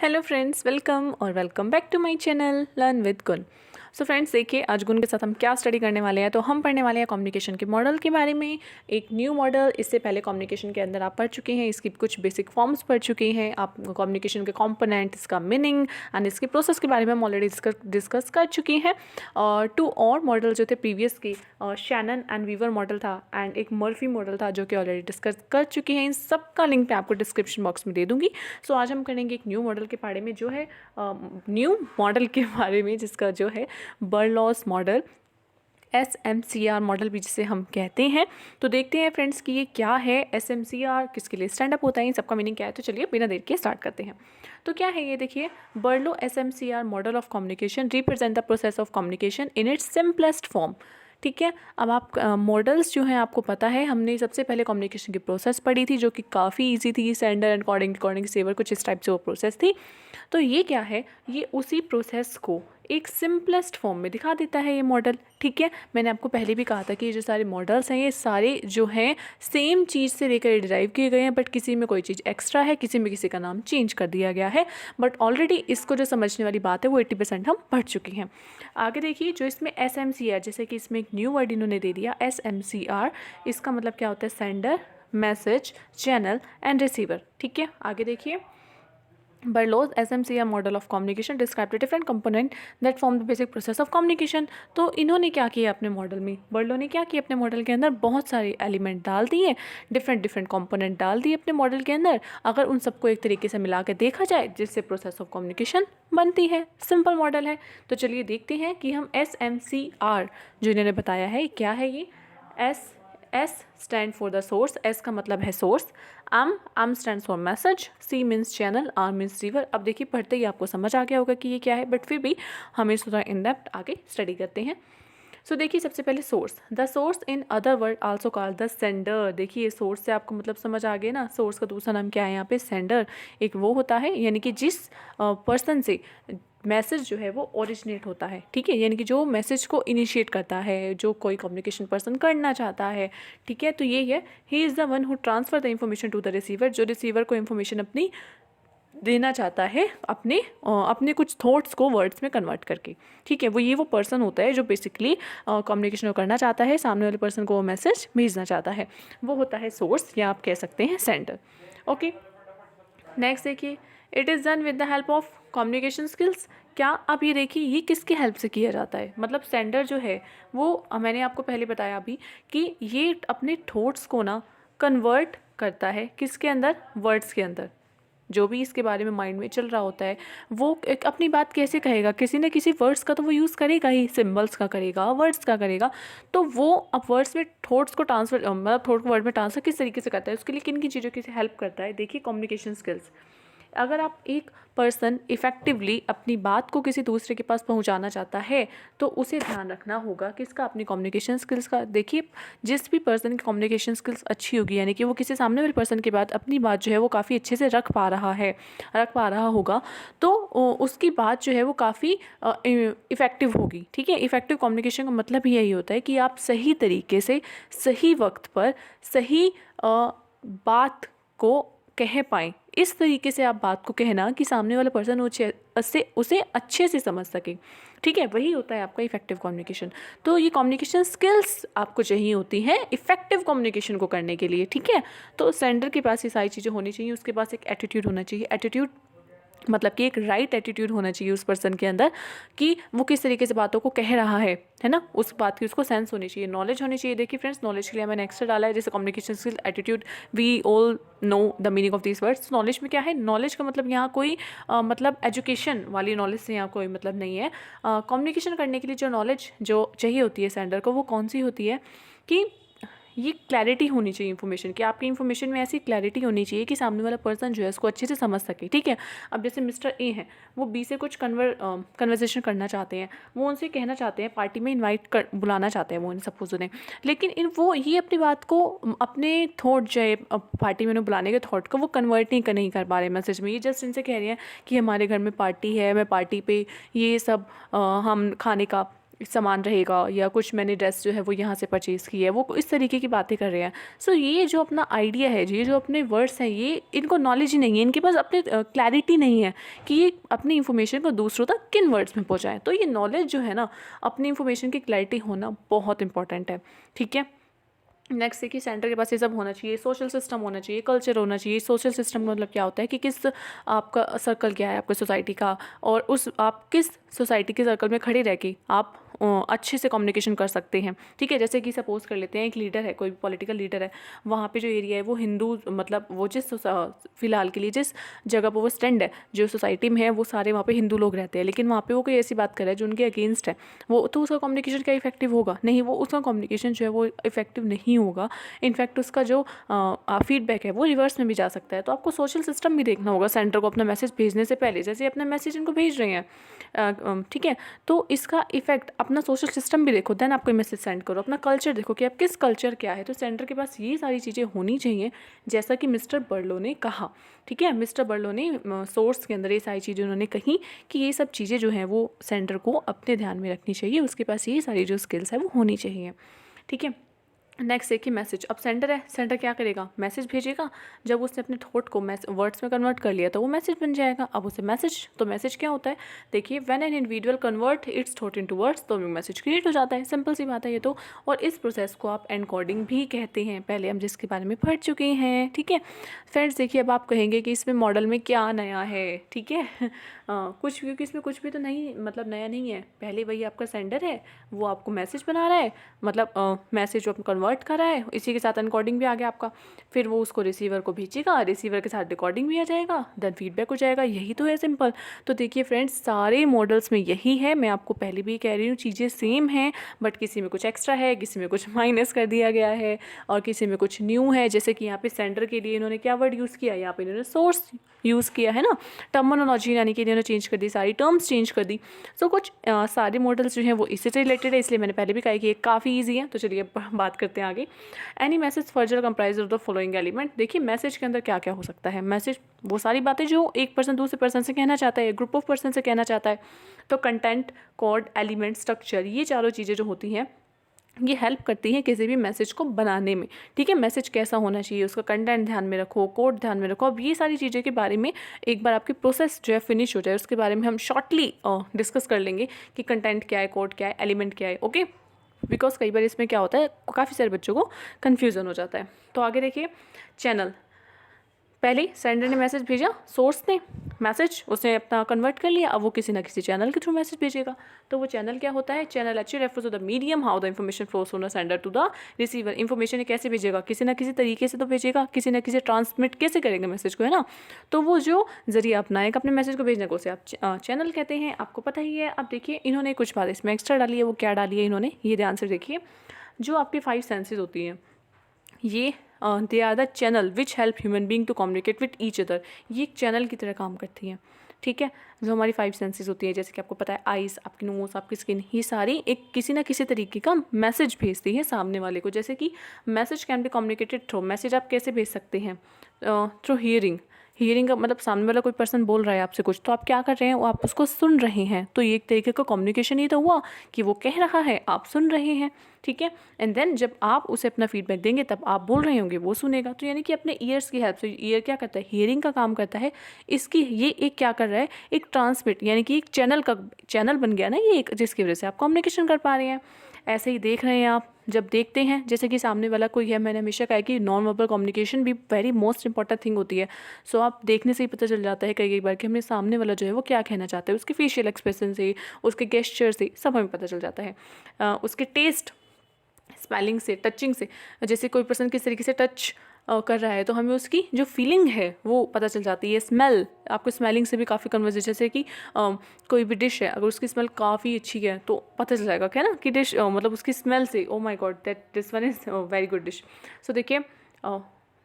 Hello friends, welcome back to my channel learn with Gun. So friends, देखिए आज गुन के साथ हम क्या स्टडी करने वाले हैं। तो हम पढ़ने वाले हैं कम्युनिकेशन के मॉडल के बारे में। एक न्यू मॉडल, इससे पहले कम्युनिकेशन के अंदर आप पढ़ चुके हैं, इसकी कुछ बेसिक फॉर्म्स पढ़ चुके हैं आप। कम्युनिकेशन के कंपोनेंट, इसका मीनिंग एंड इसके प्रोसेस के बारे में हम ऑलरेडी डिस्कस कर चुके हैं। और 2 और मॉडल जो थे प्रीवियस के, शैनन एंड वीवर मॉडल था एंड एक मर्फी मॉडल था, जो कि ऑलरेडी डिस्कस कर चुके हैं। इन सब का लिंक मैं आपको डिस्क्रिप्शन बॉक्स में दे दूँगी। सो आज हम करेंगे एक न्यू मॉडल के बारे में, जो है न्यू मॉडल के बारे में, जिसका जो है बर्नौलीज मॉडल, SMCR मॉडल भी जिसे हम कहते हैं। तो देखते हैं फ्रेंड्स कि ये क्या है, SMCR किसके लिए स्टैंड अप होता है, इन सबका मीनिंग क्या है। तो चलिए बिना देर के स्टार्ट करते हैं। तो क्या है ये, देखिए, बर्लो SMCR model of communication represent the process of communication in its simplest form. ठीक है, अब आप मॉडल्स जो हैं आपको पता है, हमने सबसे पहले कम्युनिकेशन की प्रोसेस पढ़ी थी, जो कि काफ़ी इजी थी। सेंडर एंड कोडिंग रिसीवर, कुछ इस टाइप से वो प्रोसेस थी। तो ये क्या है, ये उसी प्रोसेस को एक सिंपलेस्ट फॉर्म में दिखा देता है ये मॉडल। ठीक है, मैंने आपको पहले भी कहा था कि ये जो सारे मॉडल्स हैं, ये सारे जो हैं सेम चीज़ से लेकर डिराइव किए गए हैं, बट किसी में कोई चीज़ एक्स्ट्रा है, किसी में किसी का नाम चेंज कर दिया गया है। बट ऑलरेडी इसको जो समझने वाली बात है वो 80% हम पढ़ चुके हैं। आगे देखिए, जो इसमें SMCR, जैसे कि इसमें एक न्यू वर्ड इन्होंने दे दिया SMCR, इसका मतलब क्या होता है, sender, message, channel and receiver. ठीक है, आगे देखिए, Berlow's SMCR model of communication described the different component that form the basic process of communication। तो इन्होंने क्या किया अपने मॉडल में, बर्लो ने क्या किया अपने मॉडल के अंदर, बहुत सारे एलिमेंट डाल दिए, डिफरेंट कंपोनेंट डाल दिए अपने मॉडल के अंदर। अगर उन सबको एक तरीके से मिला के देखा जाए, जिससे प्रोसेस ऑफ कम्युनिकेशन बनती है, सिंपल मॉडल है। तो चलिए देखते हैं कि हम SMCR जो इन्होंने बताया है क्या है। ये S stand for the source, S का मतलब है source, M stand for message, C means channel, R means receiver. अब देखिए पढ़ते ही आपको समझ आ गया होगा कि ये क्या है, बट फिर भी हम इस थोड़ा इन डेप्थ आगे स्टडी करते हैं। सो देखिए, सबसे पहले source, the source in other word also called the sender. देखिए सोर्स से आपको मतलब समझ आ गया ना, सोर्स का दूसरा नाम क्या है यहाँ पे, सेंडर। एक वो होता है यानी कि जिस पर्सन से मैसेज जो है वो ओरिजिनेट होता है। ठीक है, यानी कि जो मैसेज को इनिशिएट करता है, जो कोई कम्युनिकेशन पर्सन करना चाहता है। ठीक है, तो ये है, he is the one who transfer the information to the receiver, जो रिसीवर को इन्फॉर्मेशन अपनी देना चाहता है, अपने कुछ थॉट्स को वर्ड्स में कन्वर्ट करके। ठीक है, वो पर्सन होता है जो बेसिकली कम्युनिकेशन करना चाहता है, सामने वाले पर्सन को वो मैसेज भेजना चाहता है, वो होता है सोर्स, या आप कह सकते हैं सेंडर। ओके, नेक्स्ट देखिए, it is done with the help of communication skills. क्या, अब ये देखिए, ये किसकी हेल्प से किया जाता है, मतलब सेंडर जो है वो, मैंने आपको पहले बताया अभी कि ये अपने थॉट्स को ना कन्वर्ट करता है किसके अंदर, वर्ड्स के अंदर। जो भी इसके बारे में माइंड में चल रहा होता है, वो एक अपनी बात कैसे कहेगा, किसी न किसी वर्ड्स का तो वो यूज़ करेगा ही, सिम्बल्स का करेगा, वर्ड्स का करेगा। तो वो अब वर्ड्स में थॉट्स को ट्रांसफर, मतलब थॉट को वर्ड में ट्रांसफर किस तरीके से करता है, उसके लिए किन किन चीज़ों की हेल्प करता है। देखिए, कम्युनिकेशन स्किल्स, अगर आप एक पर्सन इफ़ेक्टिवली अपनी बात को किसी दूसरे के पास पहुंचाना चाहता है, तो उसे ध्यान रखना होगा किसका, अपनी कम्युनिकेशन स्किल्स का। देखिए, जिस भी पर्सन की कम्युनिकेशन स्किल्स अच्छी होगी, यानी कि वो किसी सामने वाले पर्सन के बाद अपनी बात जो है वो काफ़ी अच्छे से रख पा रहा होगा, तो उसकी बात जो है वो काफ़ी इफ़ेक्टिव होगी। ठीक है, इफ़ेक्टिव कम्युनिकेशन का मतलब ही यही होता है कि आप सही तरीके से, सही वक्त पर, सही बात को कह पाएँ। इस तरीके से आप बात को कहना कि सामने वाला पर्सन उसे अच्छे से समझ सके। ठीक है, वही होता है आपका इफेक्टिव कम्युनिकेशन। तो ये कम्युनिकेशन स्किल्स आपको चाहिए होती हैं इफेक्टिव कम्युनिकेशन को करने के लिए। ठीक है, तो सेंडर के पास ये सारी चीज़ें होनी चाहिए, उसके पास एक एटीट्यूड होना चाहिए। एटीट्यूड मतलब कि एक राइट एटीट्यूड होना चाहिए उस पर्सन के अंदर, कि वो किस तरीके से बातों को कह रहा है ना, उस बात की उसको सेंस होनी चाहिए, नॉलेज होनी चाहिए। देखिए फ्रेंड्स, नॉलेज के लिए मैंने एक्स्ट्रा डाला है, जैसे communication skill, attitude, we all know the meaning of this words. Knowledge में क्या है, नॉलेज का मतलब यहाँ कोई मतलब एजुकेशन वाली नॉलेज से यहाँ कोई मतलब नहीं है। कम्युनिकेशन करने के लिए जो नॉलेज जो चाहिए होती है सेंडर को, वो कौन सी होती है कि ये क्लैरिटी होनी चाहिए इन्फॉर्मेशन की, आपकी इन्फॉर्मेशन में ऐसी क्लैरिटी होनी चाहिए कि सामने वाला पर्सन जो है उसको अच्छे से समझ सके। ठीक है, अब जैसे मिस्टर ए हैं, वो बी से कुछ कन्वर्सेशन करना चाहते हैं, वो उनसे कहना चाहते हैं, पार्टी में बुलाना चाहते हैं वो, सपोज उन्हें, लेकिन वो ये अपनी बात को, अपने थॉट जो है पार्टी में उन्हें बुलाने के थॉट को वो कन्वर्ट नहीं कर पा रहे मैसेज में। ये जस्ट इनसे कह रहे हैं कि हमारे घर में पार्टी है, मैं पार्टी पे ये सब हम खाने का सामान रहेगा, या कुछ मैंने ड्रेस जो है वो यहाँ से परचेज़ की है, वो इस तरीके की बातें कर रहे हैं। सो ये जो अपना आइडिया है, ये जो अपने वर्ड्स हैं, ये इनको नॉलेज ही नहीं है, इनके पास अपने क्लैरिटी नहीं है कि ये अपनी इन्फॉर्मेशन को दूसरों तक किन वर्ड्स में पहुँचाएं। तो ये नॉलेज जो है ना, अपनी इन्फॉर्मेशन की क्लैरिटी होना बहुत इंपॉर्टेंट है, ठीक है। नेक्स्ट है कि सेंटर के पास ये सब होना चाहिए, सोशल सिस्टम होना चाहिए, कल्चर होना चाहिए। सोशल सिस्टम का मतलब क्या होता है कि किस आपका सर्कल क्या है आपके सोसाइटी का, और उस आप किस सोसाइटी के सर्कल में खड़े रह के आप अच्छे से कम्युनिकेशन कर सकते हैं, ठीक है। जैसे कि सपोज़ कर लेते हैं एक लीडर है, कोई भी पॉलिटिकल लीडर है, वहाँ पे जो एरिया है वो हिंदू, मतलब वो जिस फ़िलहाल के लिए जिस जगह पर वो स्टैंड है, जो सोसाइटी में है, वो सारे वहाँ पे हिंदू लोग रहते हैं, लेकिन वहाँ पे वो कोई ऐसी बात कर रहा है जो उनके अगेंस्ट है, वो तो उसका कम्युनिकेशन क्या इफेक्टिव होगा? नहीं, वो उसका कम्युनिकेशन जो है वो इफेक्टिव नहीं होगा। इनफैक्ट उसका जो फीडबैक है वो रिवर्स में भी जा सकता है। तो आपको सोशल सिस्टम भी देखना होगा सेंटर को अपना मैसेज भेजने से पहले, जैसे अपना मैसेज इनको भेज रहे हैं, ठीक है, तो इसका इफेक्ट अपना सोशल सिस्टम भी देखो, देन आप कोई मैसेज सेंड करो। अपना कल्चर देखो कि आप किस कल्चर क्या है। तो सेंटर के पास ये सारी चीज़ें होनी चाहिए, जैसा कि मिस्टर बर्लो ने कहा, ठीक है। मिस्टर बर्लो ने सोर्स के अंदर ये सारी चीज़ें उन्होंने कही कि ये सब चीज़ें जो हैं वो सेंटर को अपने ध्यान में रखनी चाहिए, उसके पास ये सारी जो स्किल्स है वो होनी चाहिए, ठीक है। नेक्स्ट है कि मैसेज। अब सेंटर है, सेंटर क्या करेगा? मैसेज भेजेगा। जब उसने अपने थॉट को वर्ड्स में कन्वर्ट कर लिया तो वो मैसेज बन जाएगा। अब उसे मैसेज, तो मैसेज क्या होता है? देखिए, when an individual convert it's thought into words, तो मैसेज क्रिएट हो जाता है। सिंपल सी बात है ये तो। और इस प्रोसेस को आप एनकोडिंग भी कहते हैं, पहले हम जिसके बारे में पढ़ चुके हैं, ठीक है। फ्रेंड्स देखिए, अब आप कहेंगे कि इसमें मॉडल में क्या नया है, ठीक है। कुछ, क्योंकि इसमें कुछ भी तो नहीं, मतलब नया नहीं है। पहले वही आपका सेंडर है, वो आपको मैसेज बना रहा है, मतलब मैसेज जो कन्वर्ट कर रहा है, इसी के साथ एनकोडिंग भी आ गया आपका। फिर वो उसको रिसीवर को भेजेगा, रिसीवर के साथ रिकॉर्डिंग भी आ जाएगा, देन फीडबैक हो जाएगा। यही तो है, सिंपल। तो देखिए फ्रेंड्स, सारे मॉडल्स में यही है। मैं आपको पहले भी कह रही हूँ, चीज़ें सेम हैं, बट किसी में कुछ एक्स्ट्रा है, किसी में कुछ माइनस कर दिया गया है, और किसी में कुछ न्यू है। जैसे कि यहाँ पे सेंटर के लिए इन्होंने क्या वर्ड यूज़ किया, यहाँ पे इन्होंने सोर्स यूज़ किया है ना। टर्मिनोलॉजी यानी कि इन्होंने चेंज कर दी, सारी टर्म्स चेंज कर दी। सो कुछ सारे मॉडल्स जो हैं वो इससे रिलेटेड है, इसलिए मैंने पहले भी कहा कि ये काफ़ी ईजी है। तो चलिए अब बात करते हैं आगे। Any message further comprise of the following element. देखिए, मैसेज के अंदर क्या क्या हो सकता है। मैसेज वो सारी बातें जो एक पर्सन दूसरे पर्सन से कहना चाहता है, ग्रुप ऑफ पर्सन से कहना चाहता है। तो कंटेंट, कोड, एलिमेंट, स्ट्रक्चर, ये चारों चीज़ें जो होती हैं ये हेल्प करती हैं किसी भी मैसेज को बनाने में, ठीक है। मैसेज कैसा होना चाहिए, उसका कंटेंट ध्यान में रखो, कोड ध्यान में रखो। अब ये सारी चीज़ें के बारे में एक बार आपकी प्रोसेस जो है फिनिश हो जाए, उसके बारे में हम शॉर्टली डिस्कस कर लेंगे कि कंटेंट क्या है, कोड क्या है, एलिमेंट क्या है, ओके। बिकॉज कई बार इसमें क्या होता है, काफ़ी सारे बच्चों को कन्फ्यूज़न हो जाता है। तो आगे देखिए, चैनल। पहले सेंडर ने मैसेज भेजा, सोर्स ने मैसेज उसने अपना कन्वर्ट कर लिया, अब वो किसी ना किसी चैनल के थ्रू मैसेज भेजेगा। तो वो चैनल क्या होता है? Channel actually refers to the medium how the information flows from the sender to the receiver. Information कैसे भेजेगा? किसी ना किसी तरीके से तो भेजेगा, किसी ना किसी ट्रांसमिट कैसे करेंगे मैसेज को, है ना। तो वो जो जरिए अपनाएगा अपने मैसेज को भेजने को, उसे आप चैनल कहते हैं, आपको पता ही है। अब देखिए, इन्होंने कुछ बात इसमें एक्स्ट्रा डाली है, वो क्या डाली है इन्होंने, ये ध्यान से देखिए। जो आपकी 5 सेंसेज होती हैं, ये they are the channel which help human being to communicate with each other. ये एक चैनल की तरह काम करती हैं, ठीक है। जो हमारी 5 सेंसेस होती है, जैसे कि आपको पता है आइज़, आपकी नोज़, आपकी स्किन, ये सारी एक किसी ना किसी तरीके का मैसेज भेजती है सामने वाले को। जैसे कि message can be communicated through, message आप कैसे भेज सकते हैं? Through hearing. हियरिंग का मतलब सामने वाला कोई पर्सन बोल रहा है आपसे कुछ, तो आप क्या कर रहे हैं, वो आप उसको सुन रहे हैं। तो ये एक तरीके का कम्युनिकेशन ही तो हुआ कि वो कह रहा है, आप सुन रहे हैं, ठीक है। एंड देन जब आप उसे अपना फीडबैक देंगे, तब आप बोल रहे होंगे, वो सुनेगा। तो यानी कि अपने ईयर्स की हेल्प से, ईयर क्या करता है, हियरिंग का काम करता है। इसकी ये एक क्या कर रहा है, एक ट्रांसमिट, यानी कि एक चैनल बन गया ना ये एक, जिसकी वजह से आप कम्युनिकेशन कर पा रहे हैं। ऐसे ही देख रहे हैं आप, जब देखते हैं जैसे कि सामने वाला कोई है, मैंने हमेशा कहा कि नॉन वर्बल कम्युनिकेशन भी वेरी मोस्ट इंपॉर्टेंट थिंग होती है। सो आप देखने से ही पता चल जाता है कई बार कि हमें सामने वाला जो है वो क्या कहना चाहता है, उसके फेशियल एक्सप्रेशन से, उसके गेस्चर से सब हमें पता चल जाता है। उसके टेस्ट, स्मेलिंग से, टचिंग से, जैसे कोई पर्सन किस तरीके से टच कर रहा है तो हमें उसकी जो फीलिंग है वो पता चल जाती है। स्मेल, आपको स्मेलिंग से भी काफ़ी कन्वर्सेशन, जैसे कि कोई भी डिश है, अगर उसकी स्मेल काफ़ी अच्छी है तो पता चल जाएगा क्या ना कि डिश मतलब उसकी स्मेल से, oh my god that this one is very good dish. So देखिए,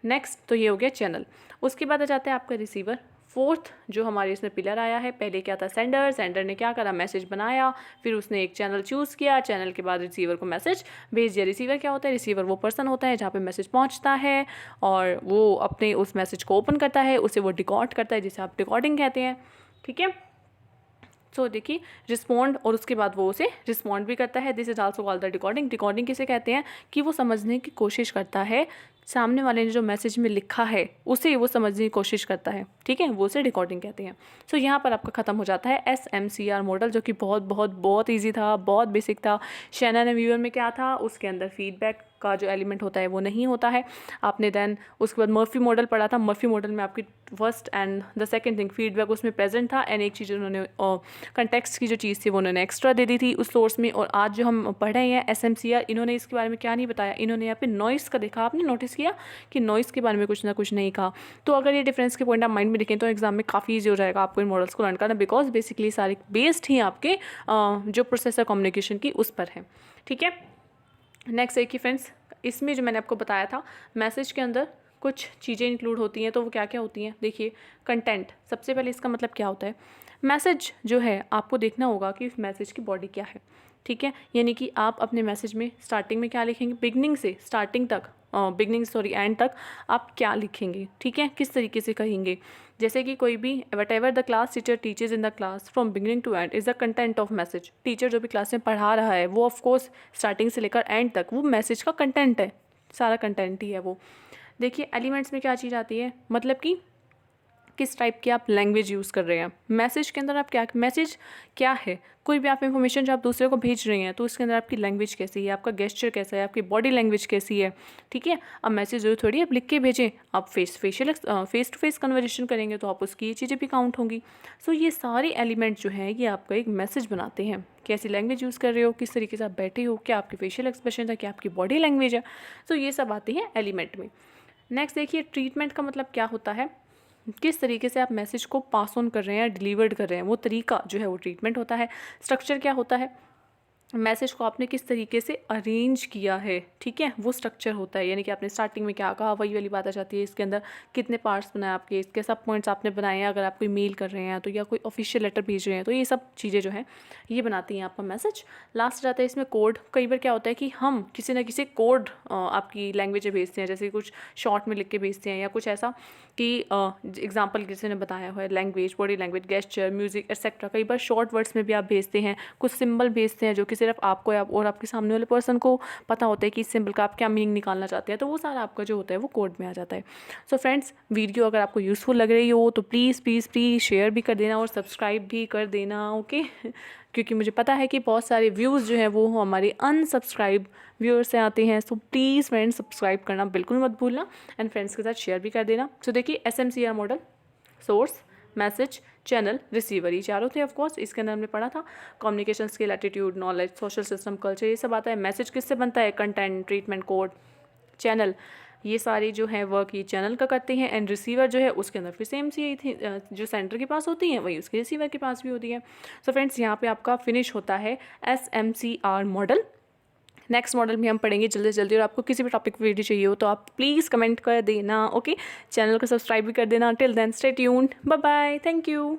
नेक्स्ट तो ये हो गया चैनल। उसके बाद आ जाता है आपका रिसीवर। फोर्थ जो हमारे इसमें पिलर आया है, पहले क्या था, सेंडर ने क्या करा, मैसेज बनाया, फिर उसने एक चैनल चूज़ किया, चैनल के बाद रिसीवर को मैसेज भेज दिया। रिसीवर क्या होता है, रिसीवर वो पर्सन होता है जहाँ पे मैसेज पहुँचता है और वो अपने उस मैसेज को ओपन करता है, उसे वो डिकॉड करता है, जिसे आप डिकॉर्डिंग कहते हैं, ठीक है। सो देखिए रिस्पॉन्ड और उसके बाद वो उसे रिस्पॉन्ड भी करता है। This is also called the decoding. Decoding किसे कहते हैं कि वो समझने की कोशिश करता है, सामने वाले ने जो मैसेज में लिखा है उसे वो समझने की कोशिश करता है, ठीक है, वो उसे डिकोडिंग कहते हैं। सो यहाँ पर आपका ख़त्म हो जाता है SMCR मॉडल, जो कि बहुत बहुत बहुत ईजी था, बहुत बेसिक था। शैनन एंड वीवर में क्या था, उसके अंदर फीडबैक का जो एलिमेंट होता है वो नहीं होता है। आपने देन उसके बाद मर्फी मॉडल पढ़ा था। मर्फी मॉडल में आपकी first and the second thing feedback उसमें प्रेजेंट था, एंड एक चीज़ उन्होंने कंटेक्स्ट की जो चीज़ थी वो उन्होंने एक्स्ट्रा दे दी थी उस सोर्स में। और आज जो हम पढ़ रहे हैं SMCR, इन्होंने इसके बारे में क्या नहीं बताया, इन्होंने यहाँ पे नॉइस का देखा, आपने नोटिस किया कि नॉइस के बारे में कुछ ना कुछ नहीं कहा। तो अगर ये डिफरेंस के पॉइंट आप माइंड में रखें तो एग्जाम में काफ़ी ईजी हो जाएगा आपको इन मॉडल्स को लर्न करना, बिकॉज बेसिकली सारे बेस्ड ही आपके जो प्रोसेसर कम्युनिकेशन की उस पर है, ठीक है। नेक्स्ट है कि फ्रेंड्स इसमें जो मैंने आपको बताया था मैसेज के अंदर कुछ चीज़ें इंक्लूड होती हैं, तो वो क्या क्या होती हैं। देखिए कंटेंट, सबसे पहले इसका मतलब क्या होता है। मैसेज जो है आपको देखना होगा कि उस मैसेज की बॉडी क्या है, ठीक है, यानी कि आप अपने मैसेज में स्टार्टिंग में क्या लिखेंगे, बिगनिंग से स्टार्टिंग तक एंड तक आप क्या लिखेंगे, ठीक है, किस तरीके से कहेंगे। जैसे कि कोई भी whatever the class teacher teachers in the class from beginning to end is the content of message. Teacher जो भी क्लास में पढ़ा रहा है वो ऑफकोर्स स्टार्टिंग से लेकर एंड तक वो मैसेज का कंटेंट है, सारा कंटेंट ही है वो। देखिए एलिमेंट्स में क्या चीज़ आती है, मतलब कि किस टाइप की आप लैंग्वेज यूज़ कर रहे हैं। मैसेज के अंदर आप क्या, मैसेज क्या है, कोई भी आप इन्फॉर्मेशन जो आप दूसरे को भेज रहे हैं तो उसके अंदर आपकी लैंग्वेज कैसी है, आपका गेस्चर कैसा है, आपकी बॉडी लैंग्वेज कैसी है, ठीक है। अब मैसेज जरूर थोड़ी आप लिख के भेजें, आप फेस टू फेस कन्वर्सेशन करेंगे तो आप उसकी ये चीज़ें भी काउंट होंगी। सो ये सारे एलिमेंट जो हैं ये आपका एक मैसेज बनाते हैं। कैसी लैंग्वेज यूज़ कर रहे हो, किस तरीके से आप बैठे हो, क्या आपके फेशियल एक्सप्रेशन है, क्या आपकी बॉडी लैंग्वेज है, सो ये सब आती है एलिमेंट में। नेक्स्ट देखिए ट्रीटमेंट का मतलब क्या होता है, किस तरीके से आप मैसेज को पास ऑन कर रहे हैं, डिलीवर्ड कर रहे हैं, वो तरीका जो है वो ट्रीटमेंट होता है। स्ट्रक्चर क्या होता है, मैसेज को आपने किस तरीके से अरेंज किया है, ठीक है, वो स्ट्रक्चर होता है। यानी कि आपने स्टार्टिंग में क्या कहा वही वाली बात आ जाती है। इसके अंदर कितने पार्ट्स बनाए आपके, इसके सब पॉइंट्स आपने बनाए हैं, अगर आप कोई मेल कर रहे हैं तो या कोई ऑफिशियल लेटर भेज रहे हैं तो ये सब चीज़ें जो हैं ये बनाती हैं आपका मैसेज। लास्ट जाता है इसमें कोड। कई बार क्या होता है कि हम किसी ना किसी कोड आपकी लैंग्वेज में भेजते हैं, जैसे कुछ शॉर्ट में लिख के भेजते हैं या कुछ ऐसा कि एग्जाम्पल किसी ने बताया हुआ है, language, body language, gesture, music etcetera. कई बार शॉर्ट वर्ड्स में भी आप भेजते हैं, कुछ सिंबल भेजते हैं जो कि सिर्फ आपको और आपके सामने वाले पर्सन को पता होता है कि इस सिंबल का आप क्या मीनिंग निकालना चाहते हैं, तो वो सारा आपका जो होता है वो कोड में आ जाता है। सो फ्रेंड्स वीडियो अगर आपको यूज़फुल लग रही हो तो प्लीज़ प्लीज़ प्लीज़ शेयर भी कर देना और सब्सक्राइब भी कर देना, ओके क्योंकि मुझे पता है कि बहुत सारे व्यूज़ जो हैं वो हमारे अनसब्सक्राइब व्यूअर से आते हैं। सो प्लीज़ फ्रेंड्स सब्सक्राइब करना बिल्कुल मत भूलना एंड फ्रेंड्स के साथ शेयर भी कर देना। सो देखिए SMCR model, source, message, channel, receiver, ये चारों थे। ऑफकोर्स इसके अंदर हमने पढ़ा था communication skill, attitude, knowledge, social system, culture, ये सब आता है। मैसेज किससे बनता है, कंटेंट, ट्रीटमेंट, कोड, चैनल, ये सारी जो है वर्क ये चैनल का करते हैं। एंड रिसीवर जो है उसके अंदर फिर सेम सी थी जो सेंटर के पास होती है वही उसके रिसीवर के पास भी होती है। सो फ्रेंड्स यहाँ पे आपका फिनिश होता है SMCR मॉडल। नेक्स्ट मॉडल में हम पढ़ेंगे जल्दी से जल्दी। और आपको किसी भी टॉपिक पर वीडियो चाहिए हो तो आप प्लीज़ कमेंट कर देना, ओके। चैनल को सब्सक्राइब भी कर देना। Till then stay tuned, bye bye, thank you.